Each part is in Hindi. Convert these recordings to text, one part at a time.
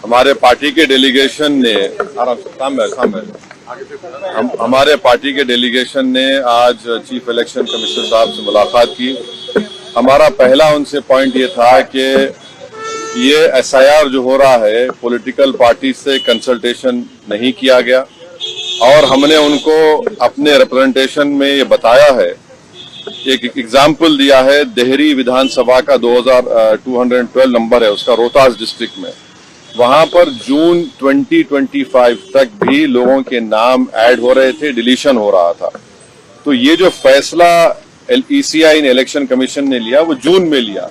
हमारे पार्टी के डेलीगेशन ने हमारे पार्टी के डेलीगेशन ने आज चीफ इलेक्शन कमिश्नर साहब से मुलाकात की। हमारा पहला उनसे पॉइंट ये था कि ये SIR जो हो रहा है पॉलिटिकल पार्टी से कंसल्टेशन नहीं किया गया और हमने उनको अपने रिप्रेजेंटेशन में ये बताया है। एक एग्जाम्पल दिया है, देहरी विधानसभा का 2212 नंबर है उसका, रोहतास डिस्ट्रिक्ट में, वहां पर जून 2025 तक भी लोगों के नाम ऐड हो रहे थे, डिलीशन हो रहा था। तो ये जो फैसला ECI ने, इलेक्शन कमीशन ने लिया, वो जून में लिया,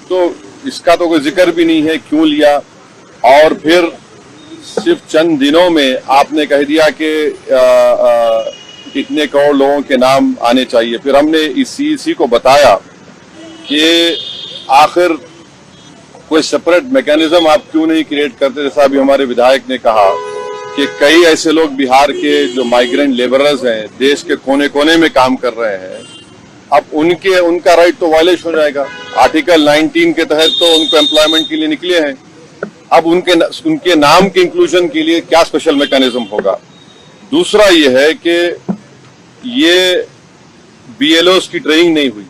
तो इसका तो कोई जिक्र भी नहीं है क्यों लिया। और फिर सिर्फ चंद दिनों में आपने कह दिया कि इतने करोड़ लोगों के नाम आने चाहिए। फिर हमने इस CEC को बताया कि आखिर कोई सेपरेट मैकेनिज्म आप क्यों नहीं क्रिएट करते। जैसा अभी हमारे विधायक ने कहा कि कई ऐसे लोग बिहार के जो माइग्रेंट लेबरर्स हैं, देश के कोने कोने में काम कर रहे हैं, अब उनका राइट तो वायलेशन हो जाएगा। आर्टिकल 19 के तहत तो उनको एम्प्लॉयमेंट के लिए निकले हैं, अब उनके नाम के इंक्लूजन के लिए क्या स्पेशल मैकेनिज्म होगा। दूसरा ये है कि ये BLOs की ट्रेनिंग नहीं हुई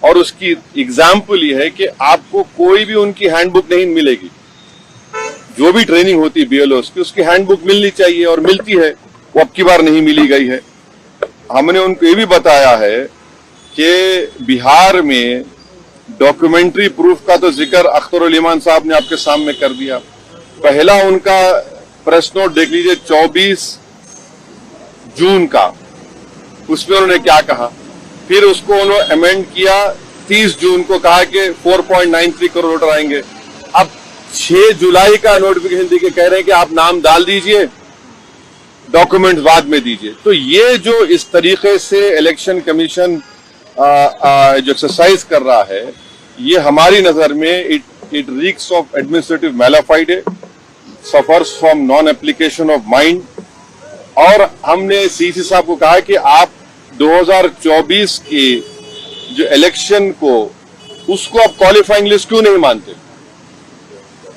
और उसकी एग्जाम्पल ये है कि आपको कोई भी उनकी हैंडबुक नहीं मिलेगी। जो भी ट्रेनिंग होती है BLOs की, उसकी हैंडबुक मिलनी चाहिए और मिलती है, वो अब की बार नहीं मिली गई है। हमने उनको ये भी बताया है कि बिहार में डॉक्यूमेंट्री प्रूफ का तो जिक्र अख्तरुल ईमान साहब ने आपके सामने कर दिया। पहला उनका प्रेस नोट देख लीजिए 24 जून का, उसमें उन्होंने क्या कहा। फिर उसको उन्होंने अमेंड किया 30 जून को, कहा कि 4.93 करोड़ वोटर आएंगे। अब 6 जुलाई का नोटिफिकेशन देके कह रहे हैं कि आप नाम डाल दीजिए, डॉक्यूमेंट्स बाद में दीजिए। तो ये जो इस तरीके से इलेक्शन कमीशन जो एक्सरसाइज कर रहा है, ये हमारी नजर में it reeks of administrative mala fide, suffers from non application of mind. और हमने CEC साहब को कहा कि आप 2024 के जो इलेक्शन को, उसको आप क्वालिफाइंग लिस्ट क्यों नहीं मानते।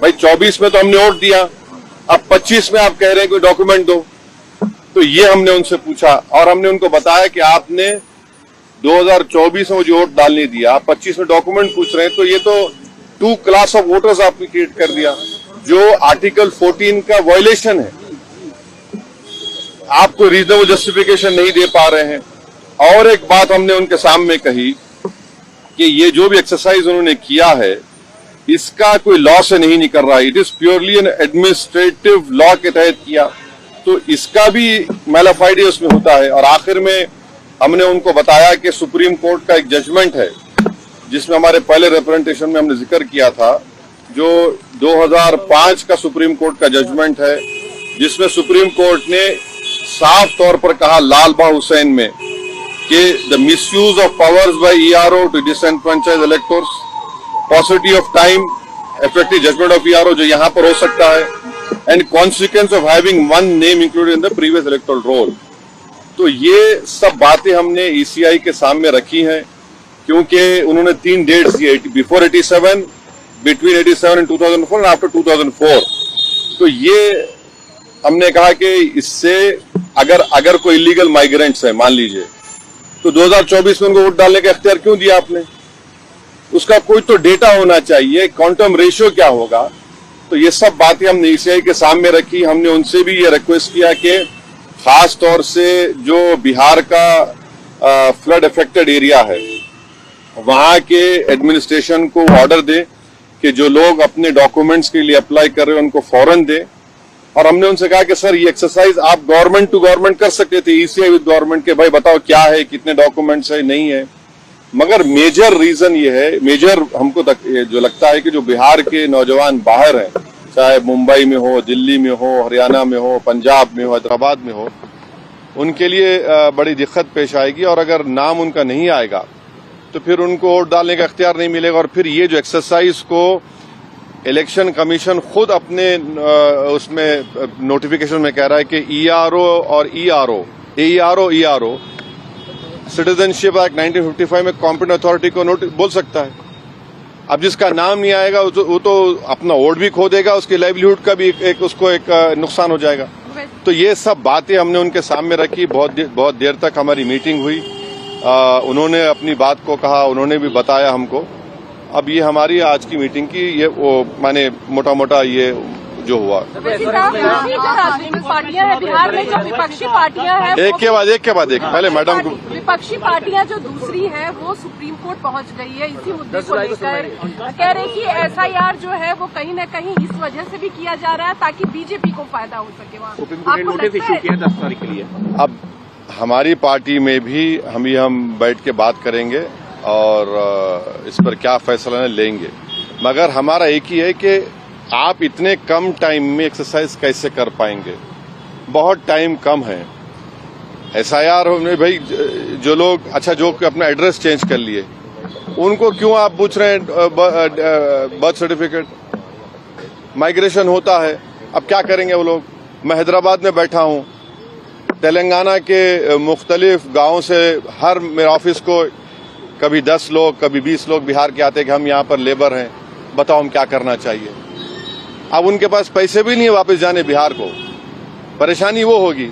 भाई 24 में तो हमने वोट दिया, अब 25 में आप कह रहे हैं कोई डॉक्यूमेंट दो। तो ये हमने उनसे पूछा और हमने उनको बताया कि आपने 2024 में जो वोट डालने दिया, आप 25 में डॉक्यूमेंट पूछ रहे हैं, तो ये तो 2 क्लास ऑफ वोटर्स आपने क्रिएट कर दिया, जो आर्टिकल 14 का वायलेशन है। आप कोई रीजनेबल जस्टिफिकेशन नहीं दे पा रहे हैं। और एक बात हमने उनके सामने कही कि ये जो भी एक्सरसाइज उन्होंने किया है, इसका कोई लॉ से नहीं निकल रहा है, it is purely N administrative law के तहत किया, तो इसका भी मैलाफाइडे उसमें होता है। और आखिर में हमने उनको बताया कि सुप्रीम कोर्ट का एक जजमेंट है, जिसमें हमारे पहले रिप्रेजेंटेशन में हमने जिक्र किया था, जो 2005 का सुप्रीम कोर्ट का जजमेंट है, जिसमें सुप्रीम कोर्ट ने साफ तौर पर कहा लाल बाह हुसैन में कि the misuse of powers by ERO to disenfranchise electors, possibility of time effective judgment of ERO जो यहां पर हो सकता है, and consequence of having one name included in the previous electoral roll. तो ये सब बातें हमने ECI के सामने रखी हैं, क्योंकि उन्होंने 3 डेट्स दिए, before 87, between 87 and 2004 and after 2004। तो ये हमने कहा कि इससे अगर कोई इलीगल माइग्रेंट्स है, मान लीजिए, तो 2024 में उनको वोट डालने का इख्तियार क्यों दिया आपने। उसका कोई तो डेटा होना चाहिए, क्वांटम रेशियो क्या होगा। तो ये सब बातें हमने ECI के सामने रखी। हमने उनसे भी ये रिक्वेस्ट किया कि खास तौर से जो बिहार का फ्लड अफेक्टेड एरिया है, वहां के एडमिनिस्ट्रेशन को ऑर्डर दे कि जो लोग अपने डॉक्यूमेंट्स के लिए अप्लाई कर रहे हैं उनको फौरन दे। और हमने उनसे कहा कि सर ये एक्सरसाइज आप गवर्नमेंट टू गवर्नमेंट कर सकते थे, ECI विद गवर्नमेंट, के भाई बताओ क्या है, कितने डॉक्यूमेंट्स है, नहीं है। मगर मेजर रीजन ये है, मेजर हमको जो लगता है कि जो बिहार के नौजवान बाहर हैं, चाहे मुंबई में हो, दिल्ली में हो, हरियाणा में हो, पंजाब में हो, हैदराबाद में हो, उनके लिए बड़ी दिक्कत पेश आएगी। और अगर नाम उनका नहीं आएगा तो फिर उनको वोट डालने का इख्तियार नहीं मिलेगा। और फिर ये जो एक्सरसाइज को इलेक्शन कमीशन खुद अपने उसमें नोटिफिकेशन में कह रहा है कि ERO और ERO सिटीजनशिप एक्ट 1955 में कॉम्पिटेंट अथॉरिटी को बोल सकता है। अब जिसका नाम नहीं आएगा वो तो अपना वोट भी खो देगा, उसकी लाइवलीहुड का भी उसको एक नुकसान हो जाएगा। तो ये सब बातें हमने उनके सामने रखी। बहुत देर तक हमारी मीटिंग हुई। उन्होंने अपनी बात को कहा, उन्होंने भी बताया हमको। अब ये हमारी आज की मीटिंग की ये वो माने मोटा मोटा ये जो हुआ। राजनीतिक पार्टियां हैं बिहार में, जो विपक्षी पार्टियां हैं, एक के बाद एक पहले मैडम को। विपक्षी पार्टियां जो दूसरी है वो सुप्रीम कोर्ट पहुंच गई है इसी मुद्दे को लेकर। कह रहे कि एसआईआर जो है वो कहीं न कहीं इस वजह से भी किया जा रहा है ताकि बीजेपी को फायदा हो सके। वहाँ सुप्रीम कोर्ट ने नोटिस इशू किया 10 तारीख के लिए। अब हमारी पार्टी में भी हम बैठ के बात करेंगे और इस पर क्या फैसला लेंगे, मगर हमारा एक ही है कि आप इतने कम टाइम में एक्सरसाइज कैसे कर पाएंगे। बहुत टाइम कम है। एसआईआर में भाई जो लोग जो अपना एड्रेस चेंज कर लिए उनको क्यों आप पूछ रहे हैं बर्थ सर्टिफिकेट। माइग्रेशन होता है, अब क्या करेंगे वो लोग। मैं हैदराबाद में बैठा हूं, तेलंगाना के मुख्तलिफ गांवों से हर मेरे ऑफिस को कभी 10 लोग कभी 20 लोग बिहार के आते कि हम यहाँ पर लेबर हैं, बताओ हम क्या करना चाहिए। अब उनके पास पैसे भी नहीं है वापस जाने बिहार को। परेशानी वो होगी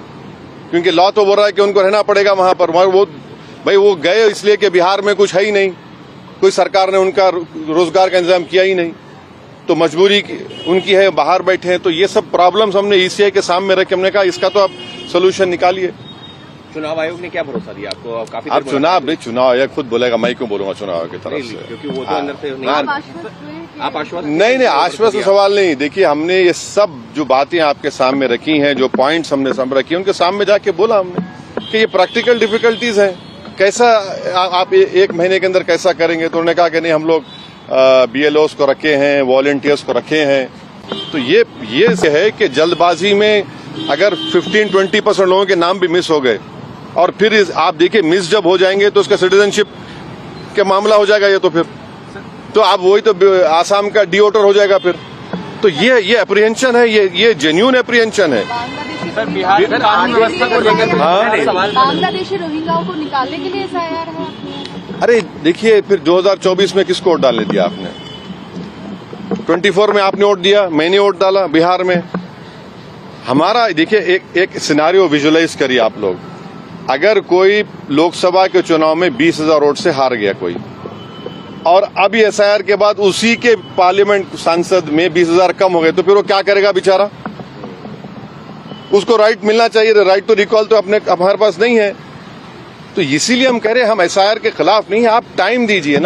क्योंकि लॉ तो बोल रहा है कि उनको रहना पड़ेगा वहां पर। वो गए इसलिए कि बिहार में कुछ है ही नहीं, कोई सरकार ने उनका रोजगार का इंतजाम किया ही नहीं, तो मजबूरी उनकी है, बाहर बैठे हैं। तो ये सब प्रॉब्लम्स हमने ईसीआई के सामने रख के हमने कहा इसका तो आप सोल्यूशन निकालिए। चुनाव आयोग ने क्या भरोसा दिया आपको? काफी अब चुनाव आयोग खुद बोलेगा, मैं क्यों बोलूंगा चुनाव आयोग की तरफ से, क्योंकि वो तो अंदर से आप आश्वस्त नहीं आश्वस्त सवाल नहीं। देखिए हमने ये सब जो बातें आपके सामने रखी हैं, जो पॉइंट्स हमने सामने रखी हैं, उनके सामने जाके बोला हमने कि ये प्रैक्टिकल डिफिकल्टीज हैं, कैसा आप 1 महीने के अंदर कैसा करेंगे। तो उन्होंने कहा कि नहीं हम लोग BLOs को रखे हैं, वॉलंटियर्स को रखे हैं। तो ये है कि जल्दबाजी में अगर 15-20% लोगों के नाम भी मिस हो गए और फिर आप देखिए मिस जब हो जाएंगे तो उसका सिटीजनशिप के मामला हो जाएगा। ये तो आप वही तो आसाम का डिओटर हो जाएगा फिर। तो ये अप्रीहेंशन है, ये जेन्युइन अप्रीहेंशन है। सर बिहार में कानून व्यवस्था को लेकर बांग्लादेशी रोहिंग्याओं को निकालने के लिए एसआईआर है। अरे देखिए फिर 2024 में किसको वोट डालने दिया आपने? 24 में आपने वोट दिया, मैंने वोट डाला बिहार में। हमारा देखिए एक सिनारियो विजुअलाइज करिए आप लोग। अगर कोई लोकसभा के चुनाव में 20,000 वोट से हार गया कोई, और अभी एसआईआर के बाद उसी के पार्लियामेंट सांसद में 20,000 कम हो गए, तो फिर वो क्या करेगा बेचारा? उसको राइट मिलना चाहिए। राइट टू रिकॉल तो हमारे पास नहीं है। तो इसीलिए हम कह रहे हैं हम एसआईआर के खिलाफ नहीं है, आप टाइम दीजिए ना।